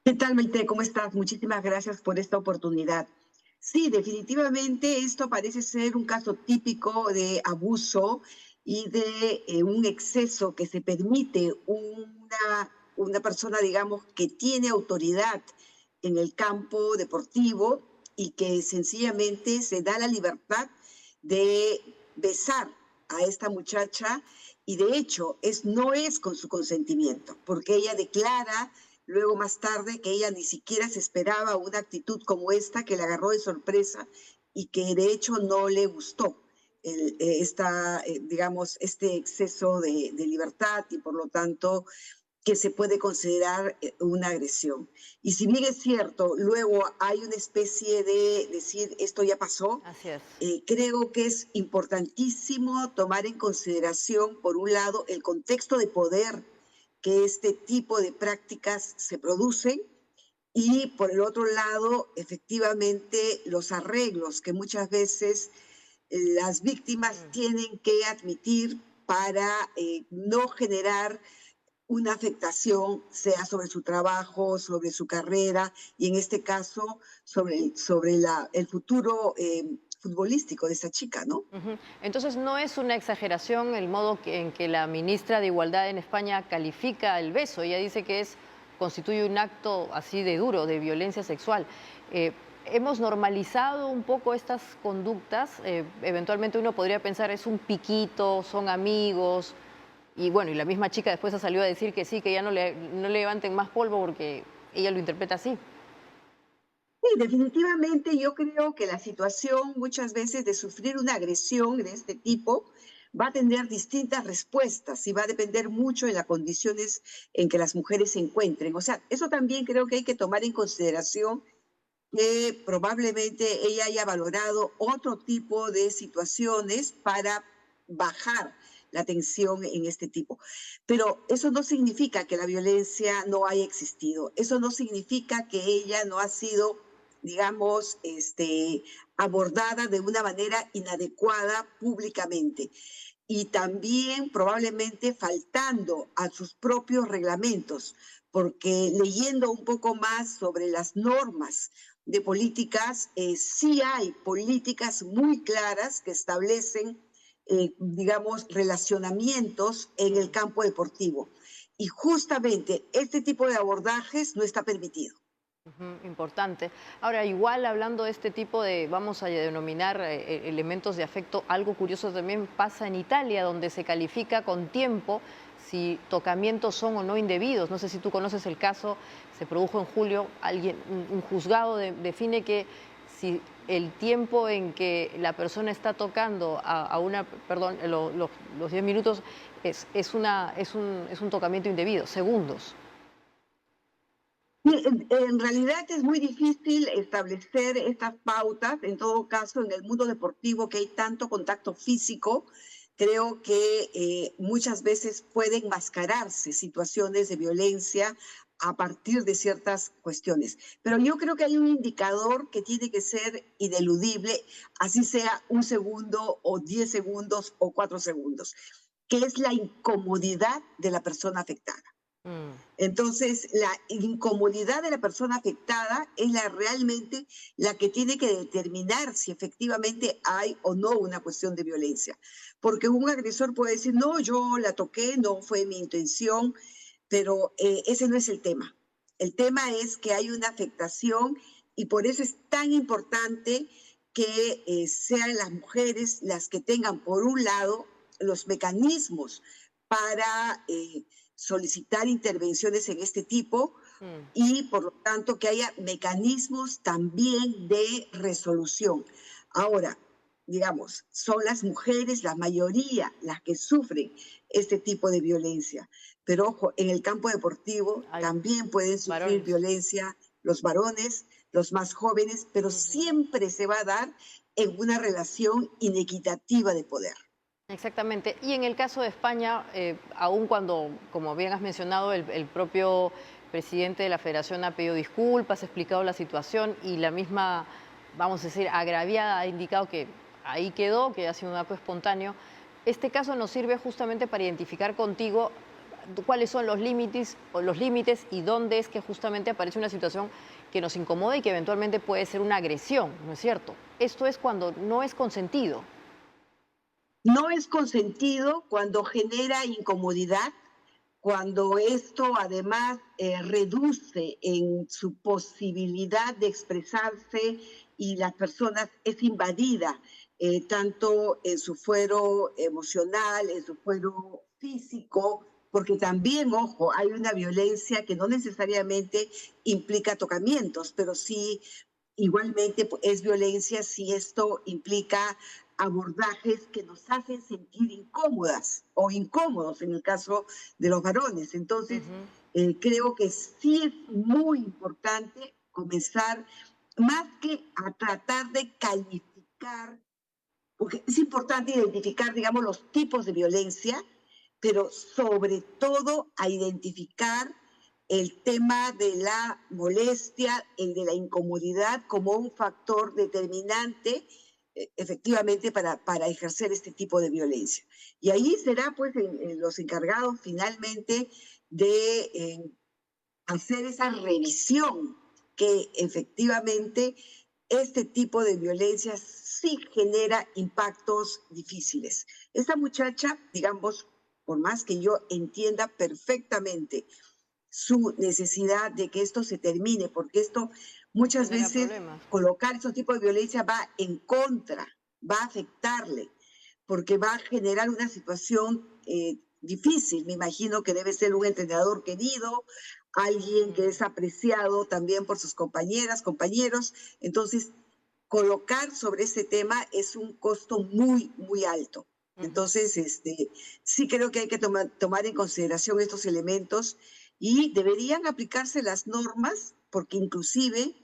S5: ¿Qué tal, Maite? ¿Cómo estás? Muchísimas gracias por esta oportunidad. Sí, definitivamente esto parece ser un caso típico de abuso y de un exceso que se permite una persona, digamos, que tiene autoridad en el campo deportivo y que sencillamente se da la libertad de besar a esta muchacha. Y de hecho, no es con su consentimiento, porque ella declara luego más tarde que ella ni siquiera se esperaba una actitud como esta, que la agarró de sorpresa y que de hecho no le gustó digamos, este exceso de libertad y por lo tanto que se puede considerar una agresión. Y si bien es cierto, luego hay una especie de decir, esto ya pasó,
S1: así es.
S5: Creo que es importantísimo tomar en consideración, por un lado, el contexto de poder que este tipo de prácticas se producen y, por el otro lado, efectivamente, los arreglos que muchas veces las víctimas tienen que admitir para no generar una afectación, sea sobre su trabajo, sobre su carrera y en este caso sobre el futuro futbolístico de esa chica, ¿no?
S1: Entonces no es una exageración el modo en que la ministra de Igualdad en España califica el beso. Ella dice que constituye un acto así de duro, de violencia sexual. Hemos normalizado un poco estas conductas. Eventualmente uno podría pensar es un piquito, son amigos. Y bueno, y la misma chica después ha salido a decir que sí, que ya no le levanten más polvo porque ella lo interpreta así.
S5: Sí, definitivamente yo creo que la situación muchas veces de sufrir una agresión de este tipo va a tener distintas respuestas y va a depender mucho de las condiciones en que las mujeres se encuentren. O sea, eso también creo que hay que tomar en consideración que probablemente ella haya valorado otro tipo de situaciones para bajar la atención en este tipo. Pero eso no significa que la violencia no haya existido. Eso no significa que ella no ha sido, digamos, abordada de una manera inadecuada públicamente. Y también probablemente faltando a sus propios reglamentos, porque leyendo un poco más sobre las normas de políticas, sí hay políticas muy claras que establecen, digamos, relacionamientos en el campo deportivo. Y justamente este tipo de abordajes no está permitido.
S1: Importante. Ahora, igual hablando de este tipo de, vamos a denominar elementos de afecto, algo curioso también pasa en Italia, donde se califica con tiempo si tocamientos son o no indebidos. No sé si tú conoces el caso, se produjo en julio, un juzgado define que si el tiempo en que la persona está tocando perdón, los 10 minutos es un tocamiento indebido, segundos.
S5: Sí, en realidad es muy difícil establecer estas pautas, en todo caso, en el mundo deportivo que hay tanto contacto físico, creo que muchas veces pueden mascararse situaciones de violencia a partir de ciertas cuestiones. Pero yo creo que hay un indicador que tiene que ser ineludible, así sea un segundo o 10 segundos o 4 segundos, que es la incomodidad de la persona afectada. Entonces, la incomodidad de la persona afectada es realmente la que tiene que determinar si efectivamente hay o no una cuestión de violencia. Porque un agresor puede decir, no, yo la toqué, no fue mi intención, pero ese no es el tema. El tema es que hay una afectación y por eso es tan importante que sean las mujeres las que tengan, por un lado, los mecanismos para solicitar intervenciones en este tipo y, por lo tanto, que haya mecanismos también de resolución. Ahora, digamos, son las mujeres, la mayoría, las que sufren este tipo de violencia. Pero, ojo, en el campo deportivo también pueden sufrir violencia los varones, los más jóvenes, pero siempre se va a dar en una relación inequitativa de poder.
S1: Exactamente. Y en el caso de España, aun cuando, como bien has mencionado, el propio presidente de la Federación ha pedido disculpas, ha explicado la situación y la misma, vamos a decir, agraviada ha indicado que ahí quedó, que ha sido un acto espontáneo. Este caso nos sirve justamente para identificar contigo cuáles son los límites y dónde es que justamente aparece una situación que nos incomoda y que eventualmente puede ser una agresión, ¿no es cierto? Esto es cuando no es consentido.
S5: No es consentido cuando genera incomodidad, cuando esto además reduce en su posibilidad de expresarse y las personas es invadida tanto en su fuero emocional, en su fuero físico, porque también, ojo, hay una violencia que no necesariamente implica tocamientos, pero sí igualmente es violencia si esto implica abordajes que nos hacen sentir incómodas o incómodos en el caso de los varones. Entonces, creo que sí es muy importante comenzar, más que a tratar de calificar, porque es importante identificar, digamos, los tipos de violencia, pero sobre todo a identificar el tema de la molestia, el de la incomodidad como un factor determinante efectivamente para ejercer este tipo de violencia. Y ahí será pues en los encargados finalmente de hacer esa revisión que efectivamente este tipo de violencia sí genera impactos difíciles. Esta muchacha, digamos, por más que yo entienda perfectamente su necesidad de que esto se termine, porque esto muchas veces colocar esos tipos de violencia va en contra, va a afectarle, porque va a generar una situación difícil. Me imagino que debe ser un entrenador querido, alguien que es apreciado también por sus compañeras, compañeros. Entonces, colocar sobre ese tema es un costo muy, muy alto. Entonces, sí creo que hay que tomar en consideración estos elementos y deberían aplicarse las normas, porque inclusive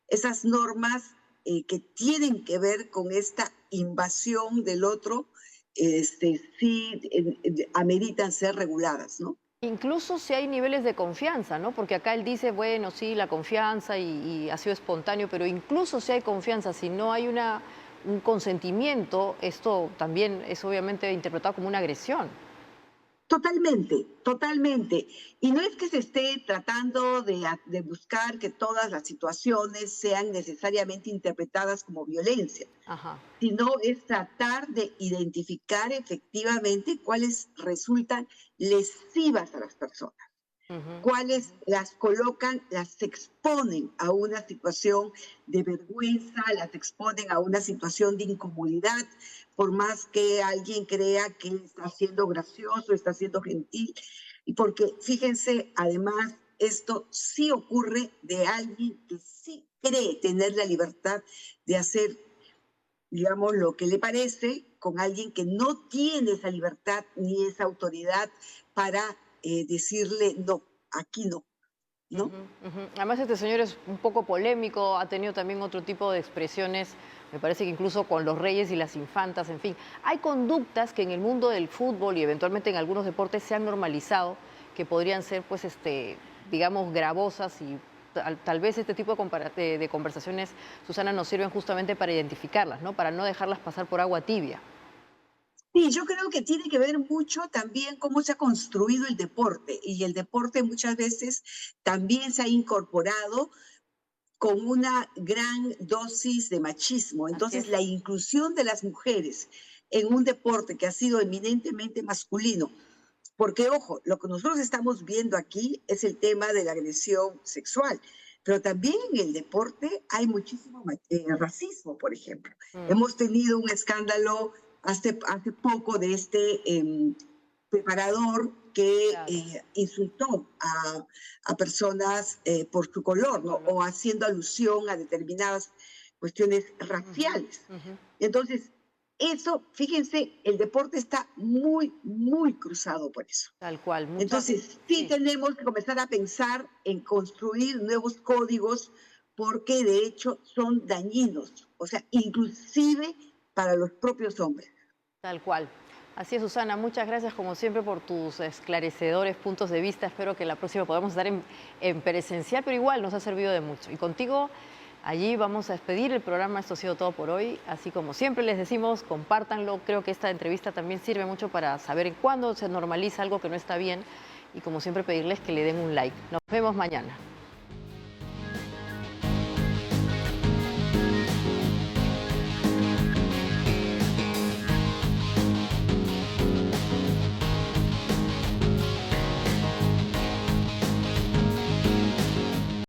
S5: esas normas que tienen que ver con esta invasión del otro sí ameritan ser reguladas, ¿no?
S1: Incluso si hay niveles de confianza, ¿no? Porque acá él dice, bueno, sí, la confianza y ha sido espontáneo, pero incluso si hay confianza, si no hay un consentimiento, esto también es obviamente interpretado como una agresión.
S5: Totalmente, totalmente. Y no es que se esté tratando de buscar que todas las situaciones sean necesariamente interpretadas como violencia,
S1: Ajá.
S5: sino es tratar de identificar efectivamente cuáles resultan lesivas a las personas,
S1: Ujú.
S5: cuáles las colocan, las exponen a una situación de vergüenza, las exponen a una situación de incomodidad, por más que alguien crea que está siendo gracioso, está siendo gentil, y porque fíjense, además, esto sí ocurre de alguien que sí cree tener la libertad de hacer, digamos, lo que le parece con alguien que no tiene esa libertad ni esa autoridad para decirle, no, aquí no, ¿no?
S1: Ujú, ujú. Además, este señor es un poco polémico, ha tenido también otro tipo de expresiones, me parece que incluso con los reyes y las infantas, en fin. Hay conductas que en el mundo del fútbol y eventualmente en algunos deportes se han normalizado, que podrían ser, pues, digamos, gravosas y tal vez este tipo de conversaciones, Susana, nos sirven justamente para identificarlas, ¿no? Para no dejarlas pasar por agua tibia.
S5: Sí, yo creo que tiene que ver mucho también cómo se ha construido el deporte y el deporte muchas veces también se ha incorporado con una gran dosis de machismo.
S1: Así
S5: Entonces,
S1: es.
S5: la inclusión de las mujeres en un deporte que ha sido eminentemente masculino, porque ojo, lo que nosotros estamos viendo aquí es el tema de la agresión sexual, pero también en el deporte hay muchísimo racismo, por ejemplo.
S1: Mm,
S5: Hemos tenido un escándalo hace poco de este preparador que
S1: claro,
S5: insultó a personas por su color, ¿no?
S1: color.
S5: O haciendo alusión a determinadas cuestiones
S1: Ujú,
S5: raciales.
S1: ujú.
S5: Entonces, eso, fíjense, el deporte está muy, muy cruzado por eso.
S1: Tal cual, muchas,
S5: Entonces, sí
S1: sí.
S5: tenemos que comenzar a pensar en construir nuevos códigos porque de hecho son dañinos, o sea, inclusive para los propios hombres.
S1: Tal cual. Así es, Susana. Muchas gracias, como siempre, por tus esclarecedores puntos de vista. Espero que la próxima podamos estar en presencial, pero igual nos ha servido de mucho. Y contigo, allí vamos a despedir el programa. Esto ha sido todo por hoy. Así como siempre les decimos, compártanlo. Creo que esta entrevista también sirve mucho para saber cuándo se normaliza algo que no está bien. Y como siempre, pedirles que le den un like. Nos vemos mañana.